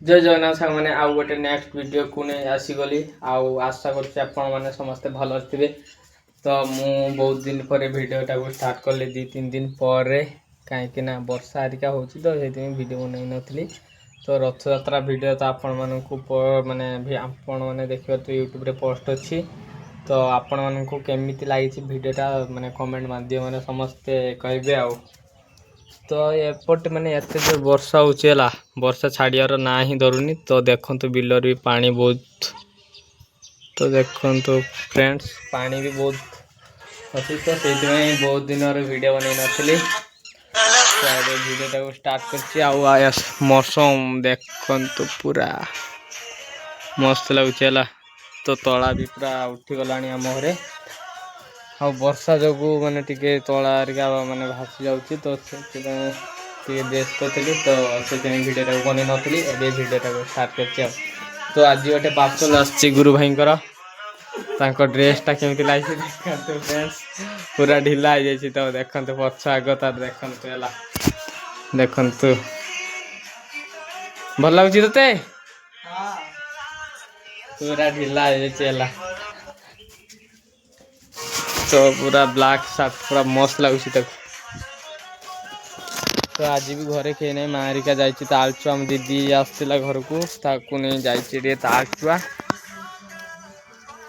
जय जगन्नाथ सांग मैंने आउ गोटे नेक्स्ट वीडियो को नहीं आसीगली आउ आशा कर समस्ते भल थे। तो मु बहुत दिन पर वीडियोटा को स्टार्ट कली 2-3 दिन पर कहीं वर्षा हरिका हो तो ये वीडियो बन नी। तो रथ यात्रा वीडियो तो आपण माने आपण मैंने देखिए तो यूट्यूब रे पोस्ट अच्छी। तो आपण मानक केमी लगी वीडियोटा माने कमेंट माध्यम समस्ते कहे आउ। तो एपट माने एत जो वर्षा होला वर्षा छाड़ियार ना ही धरुनी। तो देखो बिलर भी पानी बहुत। तो देखो फ्रेंड्स पानी भी बहुत अच्छी। तो से बहुत दिन वीडियो बन नी। तो वीडियोटा को स्टार्ट कर मौसम देखो पूरा मस्त लगुच। तो तला भी पूरा उठीगला आम घरे आ वर्षा जो मैंने टिके तला माने भासी जाऊँगी। तो व्यस्त थी तो से वीडियोटा को बन नी। ए वीडियोटा को स्टार्ट कर। तो आज गोटे पार्सल आसी गुरु भाई ड्रेसटा केमी लगी देखते फ्रेंड्स पूरा ढिला हो जाए। तो देखते पछ आग तार देखु भल लगुच ते पूरा ढिला हो जाए। तो पूरा ब्लैक सार्ट पूरा मस्त लगुच। तो आज भी घरे कहीं नहीं मारिका जाइए तालचुआ आम दीदी आसला घर को ताकू नहीं जाइए तालचुआ।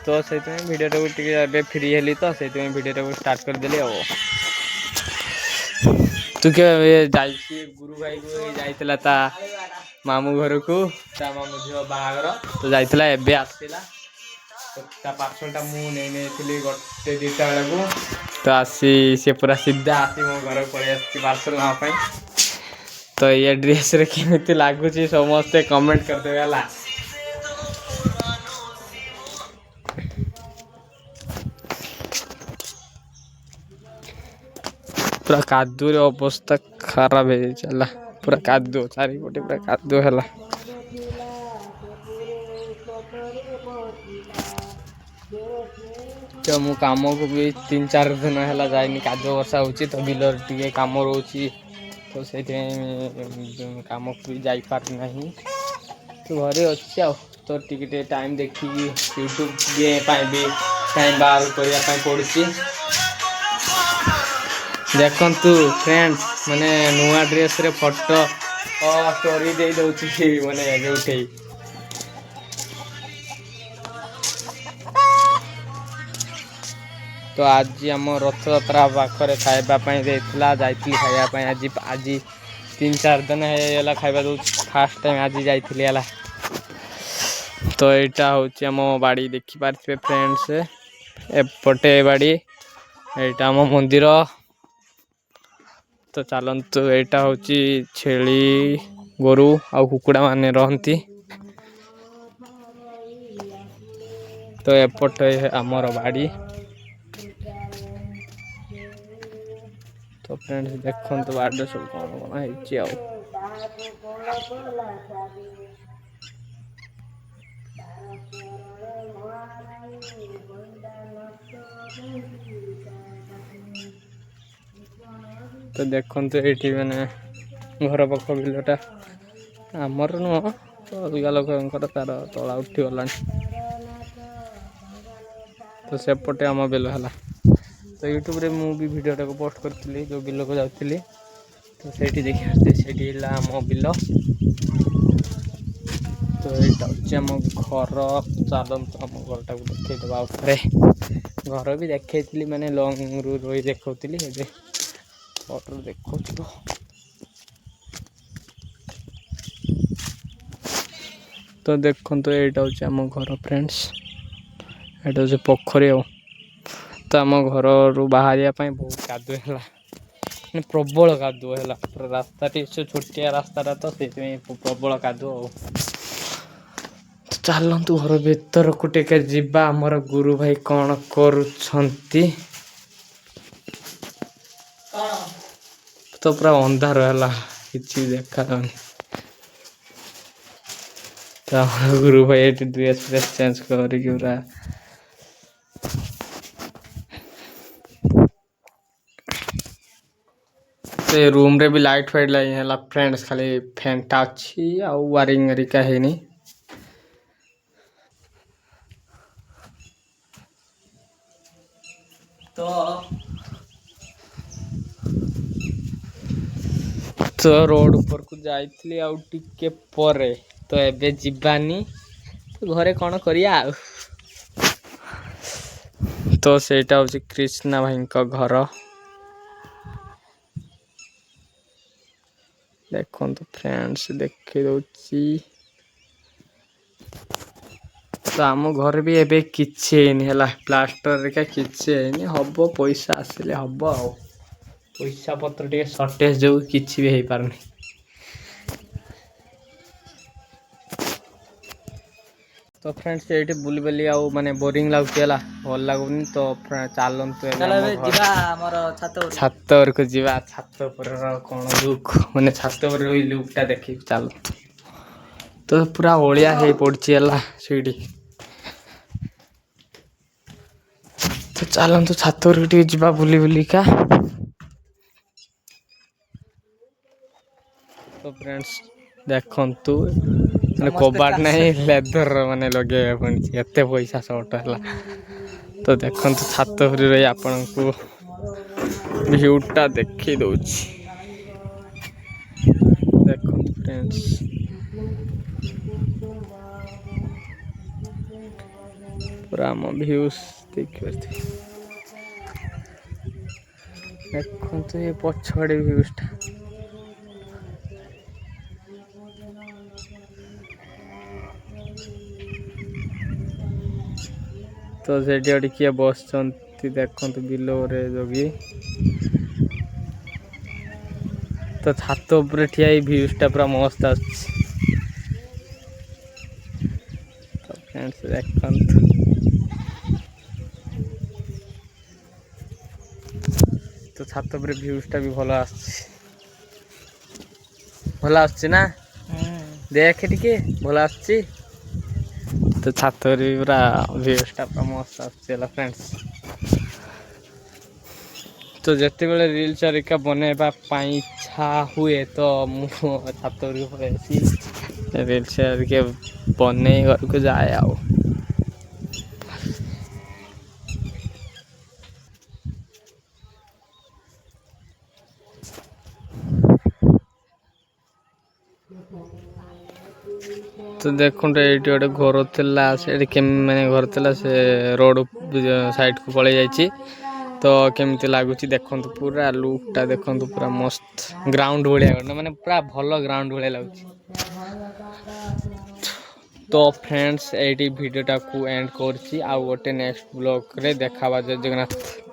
तो से वीडियोटा को फ्री हेली तो से वीडियोटा को स्टार्ट करदेली। तू के गुरु भाई को जाइला ता मामू घर को मामू झील बाहागर तो जाइला एबे आसला। तो पार्सलटा मुझे गोटे 2टा बेलू तो आसी सी पूरा सीधा आसी मो घर पलि आसी पार्सल नापी। तो ये ड्रेस रे केमिति लगुच समस्ते कमेंट करदे गला। पूरा कादुरे अवस्था खराब है चला पूरा कादुओ चारिपटे पूरा कादुओ है। तो मु काम को भी 3-4 दिन है जाइनी कादुओ वर्षा होची। तो बिलर टे कम रोची तो से कम को भी जापार ना। तो घरे अच्छी आ तो टे टाइम देखिए यूट्यूब भी टाइम बाहर करने पड़ी। देखु फ्रेंड्स माने नुआ ड्रेस रे फोटो स्टोरी दे दउची माने उठे। तो आज आम रथ यात्रा पाखे खावाई जाइली खावाई आज आज 3-4 दिन है खाଇବା दो फास्ट टाइम आज जाइली। तो यहाँ हूँ आम बाड़ी देखिपारे फ्रेंड्स एपटे बाड़ी यहाँ आम मंदिर। तो चलतु यहाँ हूँ छेली गोरु आ कुकुड़ा माने रहती। तो एपटे आमर बाड़ी। तो फ्रेंड्स देखो तो बाड़े सब कौन कौन है। तो देखो ये मैंने घर पाख बिलटा आमर नुह तो अलग लोक तार तला उठीगला। तो सेपटे आम बिल है। तो यूट्यूब रे मु भी वीडियोटा को पोस्ट करी जो बिल को जाऊँगी। तो से देखिए आम बिल। तो यहाँ हूँ आम घर चलत आम घरटा को देखा घर भी देखी मैंने लंग रू रही देखी फोटो देखो। तो देखो तो यहाँ हूँ आम घर फ्रेंड्स यहाँ हूँ पोखरी। तो आम घर रू बाहर बहुत कादुଅ है प्रबल कादुଅ है पूरा रास्ता छोटिया रास्ता तो से प्रबल कादुଅ। चलतु घर भीतर को टे जीवा आमर गुरु भाई कौन करुछंती। तो पूरा अंधार है कि देखा जानी। तो गुरु भाई ये ड्रेस फ्रेस चेंज करके पूरा से रूम रे भी लाइट फाइट लगी है फ्रेंड्स खाली फैन टा अच्छी आ वायरिंग हरिका है तो रोड ऊपर को जाइली आउ टिके परे तो एबे जीवानी तो घरे कौन करिया तो सेटा हूँ कृष्णा भाई घर देखो तो फ्रेंड्स देखी दूची तो आम घर भी एबे किछि है प्लास्टर रे किछि हम पैसा आसिले हम आ पैसा पत्र टे सर्टेज जो किछि भी हो पारनी तो फ्रेंड्स ये बुली बुली आउ माने बोरिंग लगुच भल लगुनि तो चलतु छात को जीवा छात कौन लुक माने छात लुकटा देखी चलतु तो पूरा ओलिया हो पड़ी सीढ़ी तो चलतु छात जा बुली बुलिका तो फ्रेंड्स देखंतु माने कबाट नहीं लेदर माने लगे एते पैसा शॉर्ट है तो देखंतु छात रही आपण को व्यूटा देखी दउछि देखंतु फ्रेंड्स पूरा म व्यूज देखि देखंतु ये पछड़े व्यूजटा तो से किए बस देखु बिलो रे जोगी तो छात उपर ठिया भ्यूजटा पूरा मस्त आ फ्रेंड्स देखंतु तो छात उपर भ्यूजटा भी भल भल ना देख टिके भल आ तो छात पूरा व्यूजटा पूरा मस्त आ फ्रेंड्स तो जिते बड़े रील्स हरिका बनवा इच्छा हुए तो मुझे छात रील्स हरिके बन घर को जाए आओ तो देखो ये गोटे घर थी मैंने घर थी से रोड साइड को पड़े जाइए तो केमती लगुच देखो पूरा लुकटा देखो पूरा मस्त ग्राउंड भाया माने पूरा भल ग्राउंड भाया लगुच तो फ्रेंड्स ये वीडियोटा को एंड कर गोटे नेक्स्ट ब्लॉग रे देखा जय जगन्नाथ।